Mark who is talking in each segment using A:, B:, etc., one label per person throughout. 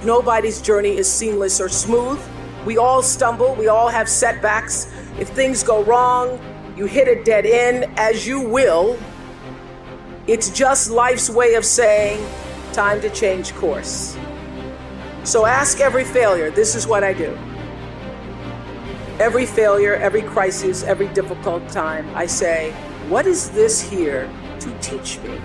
A: Nobody's journey is seamless or smooth. We all stumble, we all have setbacks. If things go wrong, you hit a dead end, as you will. It's just life's way of saying, time to change course. So ask every failure, this is what I do. Every failure, every crisis, every difficult time, I say, what is this here to teach me?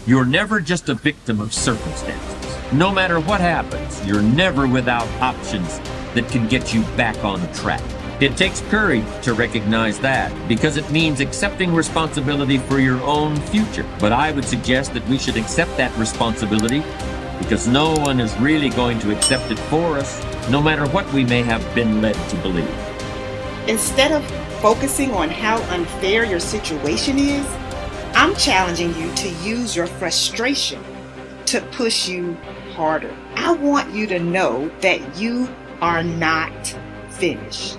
B: You're never just a victim of circumstances. No matter what happens, you're never without options that can get you back on track. It takes courage to recognize that, because it means accepting responsibility for your own future. But I would suggest that we should accept that responsibility, because no one is really going to accept it for us, no matter what we may have been led to believe.
C: Instead of focusing on how unfair your situation is, I'm challenging you to use your frustration to push you harder. I want you to know that you are not finished.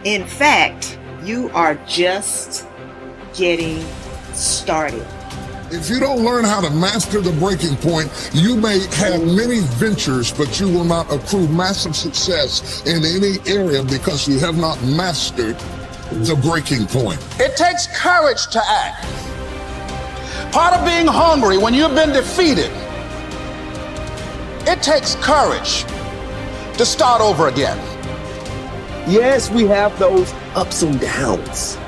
C: In fact, you are just getting started.
D: If you don't learn how to master the breaking point, you may have many ventures, but you will not accrue massive success in any area because you have not mastered the breaking point.
E: It takes courage to act. Part of being hungry when you've been defeated, it takes courage to start over again.
F: Yes, we have those ups and downs,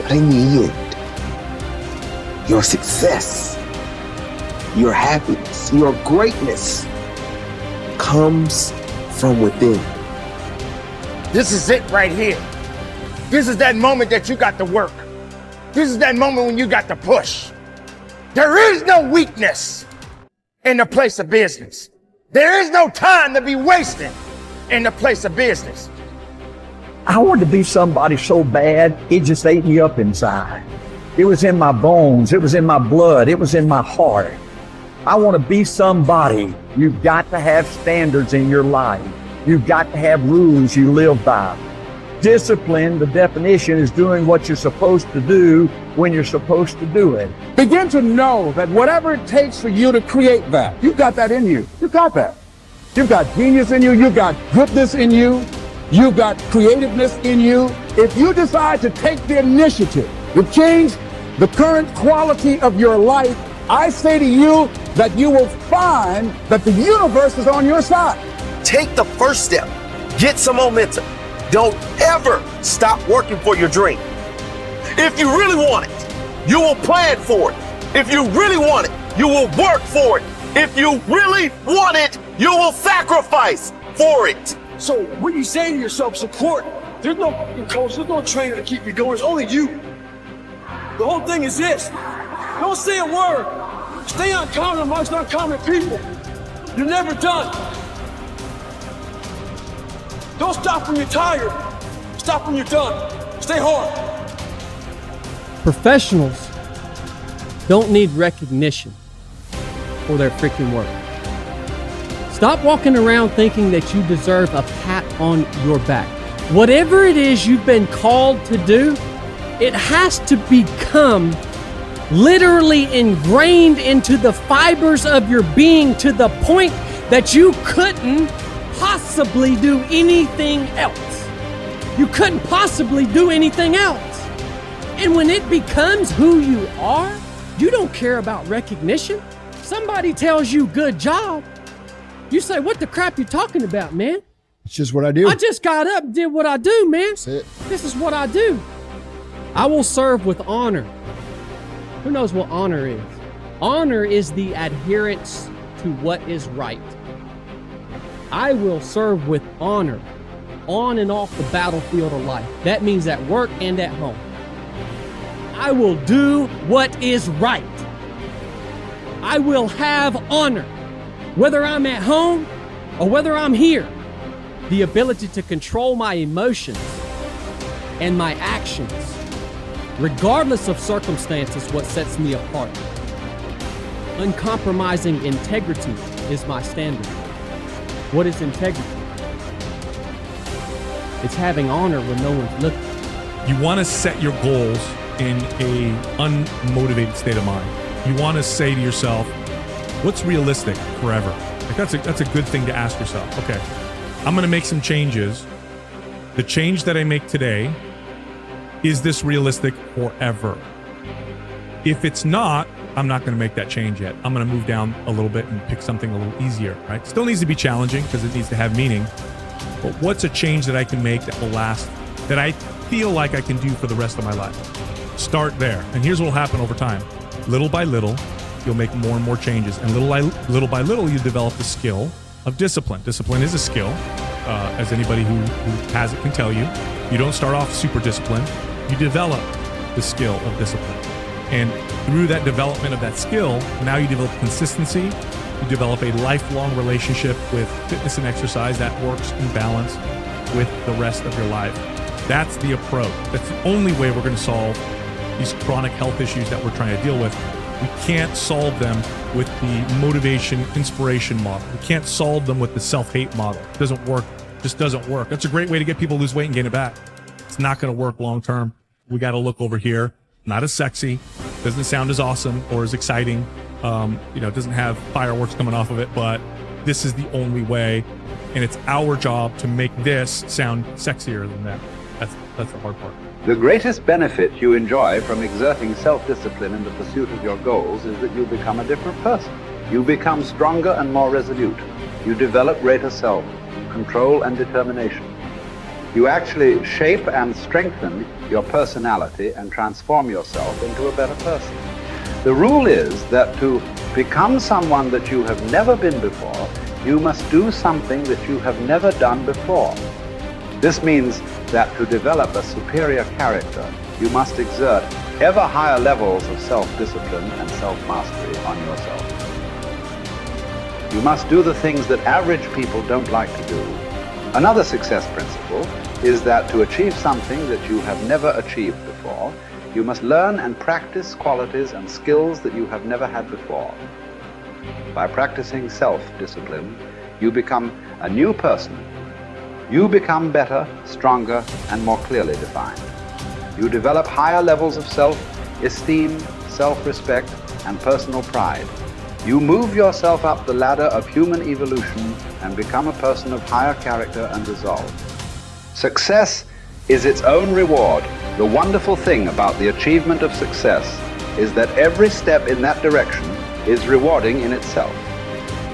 F: but in the end, your success, your happiness, your greatness comes from within.
G: This is it right here. This is that moment that you got to work. This is that moment when you got to push. There is no weakness in the place of business. There is no time to be wasting in the place of business.
H: I wanted to be somebody so bad, it just ate me up inside. It was in my bones, it was in my blood, it was in my heart. I want to be somebody. You've got to have standards in your life. You've got to have rules you live by. Discipline, the definition, is doing what you're supposed to do when you're supposed to do it.
I: Begin to know that whatever it takes for you to create that, you've got that in you. You've got that. You've got genius in you. You've got goodness in you. You've got creativeness in you. If you decide to take the initiative to change the current quality of your life, I say to you that you will find that the universe is on your side.
F: Take the first step. Get some momentum. Don't ever stop working for your dream. If you really want it, you will plan for it. If you really want it, you will work for it. If you really want it, you will sacrifice for it.
J: So what you say to yourself, support. There's no coach, there's no trainer to keep you going. It's only you. The whole thing is this. Don't say a word. Stay uncommon amongst uncommon people. You're never done. Don't stop when you're tired. Stop when you're done. Stay hard.
K: Professionals don't need recognition for their freaking work. Stop walking around thinking that you deserve a pat on your back. Whatever it is you've been called to do, it has to become literally ingrained into the fibers of your being to the point that you couldn't possibly do anything else. You couldn't possibly do anything else. And when it becomes who you are, you don't care about recognition. Somebody tells you good job, you say, what the crap you talking about, man?
I: It's just what I do.
K: I just got up and did what I do, man.
I: That's it.
K: This is what I do. I will serve with honor. Who knows what honor is? Honor is the adherence to what is right. I will serve with honor on and off the battlefield of life. That means at work and at home. I will do what is right. I will have honor, whether I'm at home or whether I'm here. The ability to control my emotions and my actions, regardless of circumstances, what sets me apart. Uncompromising integrity is my standard. What is integrity? It's having honor when no one's looking.
L: You want to set your goals in a unmotivated state of mind. You want to say to yourself, what's realistic forever? Like that's a good thing to ask yourself. Okay, I'm going to make some changes. The change that I make today, is this realistic forever? If it's not, I'm not going to make that change yet. I'm going to move down a little bit and pick something a little easier, right? Still needs to be challenging because it needs to have meaning. But what's a change that I can make that will last, that I feel like I can do for the rest of my life? Start there. And here's what will happen over time. Little by little, you'll make more and more changes. And little by little, you develop the skill of discipline. Discipline is a skill, as anybody who has it can tell you. You don't start off super disciplined. You develop the skill of discipline. And through that development of that skill, now you develop consistency. You develop a lifelong relationship with fitness and exercise that works in balance with the rest of your life. That's the approach. That's the only way we're going to solve these chronic health issues that we're trying to deal with. We can't solve them with the motivation, inspiration model. We can't solve them with the self-hate model. It doesn't work. It just doesn't work. That's a great way to get people to lose weight and gain it back. It's not going to work long term. We got to look over here. Not as sexy, doesn't sound as awesome or as exciting. It doesn't have fireworks coming off of it, but this is the only way. And it's our job to make this sound sexier than that. That's the hard part.
M: The greatest benefit you enjoy from exerting self-discipline in the pursuit of your goals is that you become a different person. You become stronger and more resolute. You develop greater self-control and determination. You actually shape and strengthen your personality and transform yourself into a better person. The rule is that to become someone that you have never been before, you must do something that you have never done before. This means that to develop a superior character, you must exert ever higher levels of self-discipline and self-mastery on yourself. You must do the things that average people don't like to do. Another success principle is that to achieve something that you have never achieved before, you must learn and practice qualities and skills that you have never had before. By practicing self-discipline, you become a new person. You become better, stronger, and more clearly defined. You develop higher levels of self-esteem, self-respect, and personal pride. You move yourself up the ladder of human evolution and become a person of higher character and resolve. Success is its own reward. The wonderful thing about the achievement of success is that every step in that direction is rewarding in itself.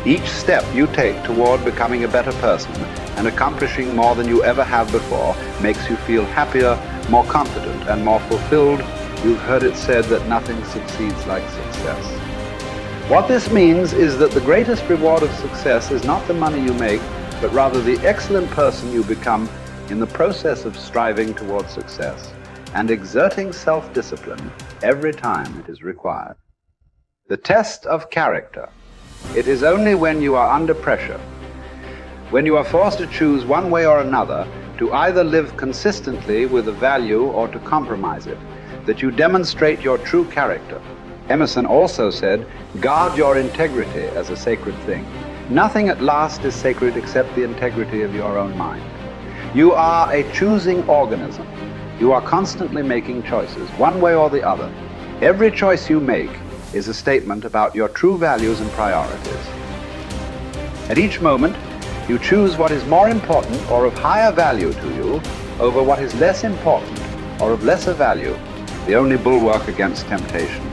M: Each step you take toward becoming a better person and accomplishing more than you ever have before makes you feel happier, more confident, and more fulfilled. You've heard it said that nothing succeeds like success. What this means is that the greatest reward of success is not the money you make, but rather the excellent person you become in the process of striving towards success and exerting self-discipline every time it is required. The test of character. It is only when you are under pressure, when you are forced to choose one way or another, to either live consistently with a value or to compromise it, that you demonstrate your true character. Emerson also said, guard your integrity as a sacred thing. Nothing at last is sacred except the integrity of your own mind. You are a choosing organism. You are constantly making choices, one way or the other. Every choice you make is a statement about your true values and priorities. At each moment, you choose what is more important or of higher value to you over what is less important or of lesser value, the only bulwark against temptation.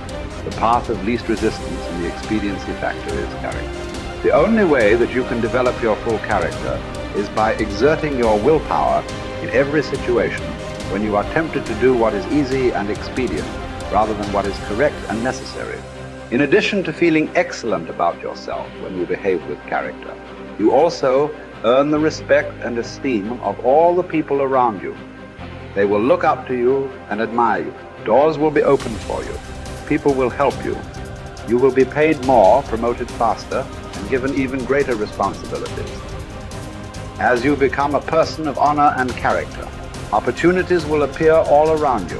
M: The path of least resistance and the expediency factor is character. The only way that you can develop your full character is by exerting your willpower in every situation when you are tempted to do what is easy and expedient rather than what is correct and necessary. In addition to feeling excellent about yourself when you behave with character, you also earn the respect and esteem of all the people around you. They will look up to you and admire you. Doors will be opened for you. People will help you. You will be paid more, promoted faster, and given even greater responsibilities. As you become a person of honor and character, opportunities will appear all around you.